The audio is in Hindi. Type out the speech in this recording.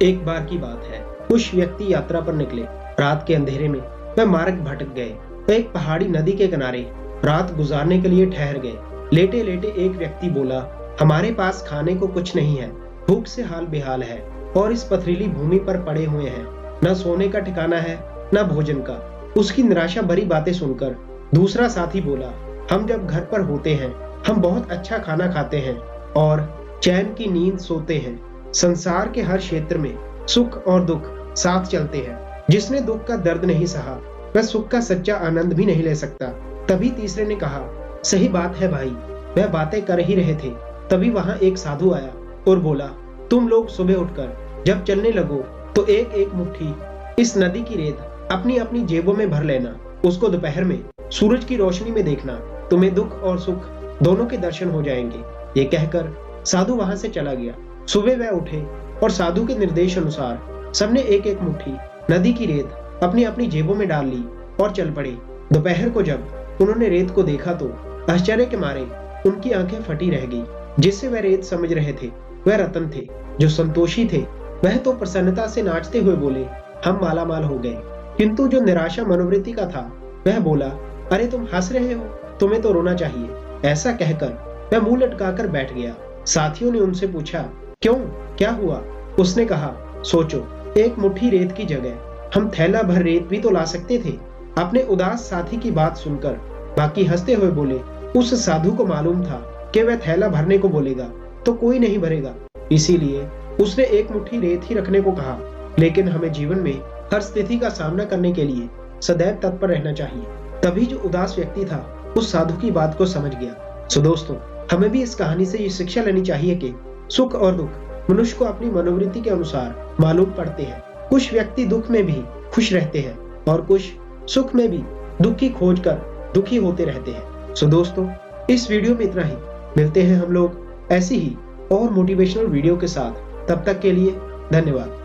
एक बार की बात है, कुछ व्यक्ति यात्रा पर निकले। रात के अंधेरे में वह मार्ग भटक गए। वह एक पहाड़ी नदी के किनारे रात गुजारने के लिए ठहर गए। लेटे लेटे एक व्यक्ति बोला, हमारे पास खाने को कुछ नहीं है, भूख से हाल बेहाल है और इस पथरीली भूमि पर पड़े हुए हैं। न सोने का ठिकाना है, न भोजन का। उसकी निराशा भरी बातें सुनकर दूसरा साथी बोला, हम जब घर पर होते हैं हम बहुत अच्छा खाना खाते हैं और चैन की नींद सोते हैं। संसार के हर क्षेत्र में सुख और दुख साथ चलते हैं। जिसने दुख का दर्द नहीं सहा वह सुख का सच्चा आनंद भी नहीं ले सकता। तभी तीसरे ने कहा, सही बात है भाई। वह बातें कर ही रहे थे, तभी वहां एक साधु आया और बोला, तुम लोग सुबह उठकर जब चलने लगो तो एक एक मुट्ठी इस नदी की रेत अपनी अपनी जेबों में भर लेना। उसको दोपहर में सूरज की रोशनी में देखना, तुम्हें दुख और सुख दोनों के दर्शन हो जाएंगे। ये कहकर साधु वहां से चला गया। सुबह वह उठे और साधु के निर्देश अनुसार सबने एक एक मुट्ठी नदी की रेत अपनी अपनी जेबों में डाल ली और चल पड़े। दोपहर को जब उन्होंने रेत को देखा तो आश्चर्य के मारे उनकी आंखें फटी रह गई। जिससे वह रेत समझ रहे थे वह रतन थे। जो संतोषी थे वह तो प्रसन्नता से नाचते हुए बोले, हम मालामाल हो गए। किंतु जो निराशा मनोवृत्ति का था वह बोला, अरे तुम हंस रहे हो, तुम्हें तो रोना चाहिए। ऐसा कहकर वह मुंह लटकाकर बैठ गया। साथियों ने उनसे पूछा, क्यों, क्या हुआ? उसने कहा, सोचो, एक मुट्ठी रेत की जगह हम थैला भर रेत भी तो ला सकते थे। अपने उदास साथी की बात सुनकर बाकी हंसते हुए बोले, उस साधु को मालूम था कि वह थैला भरने को बोलेगा तो कोई नहीं भरेगा, इसीलिए उसने एक मुट्ठी रेत ही रखने को कहा। लेकिन हमें जीवन में हर स्थिति का सामना करने के लिए सदैव तत्पर रहना चाहिए। तभी जो उदास व्यक्ति था उस साधु की बात को समझ गया। सो दोस्तों, हमें भी इस कहानी से ये शिक्षा लेनी चाहिए कि सुख और दुख मनुष्य को अपनी मनोवृत्ति के अनुसार मालूम पड़ते हैं। कुछ व्यक्ति दुख में भी खुश रहते हैं और कुछ सुख में भी दुख की खोज कर दुखी होते रहते हैं। सो दोस्तों, इस वीडियो में इतना ही। मिलते हैं हम लोग ऐसी ही और मोटिवेशनल वीडियो के साथ। तब तक के लिए धन्यवाद।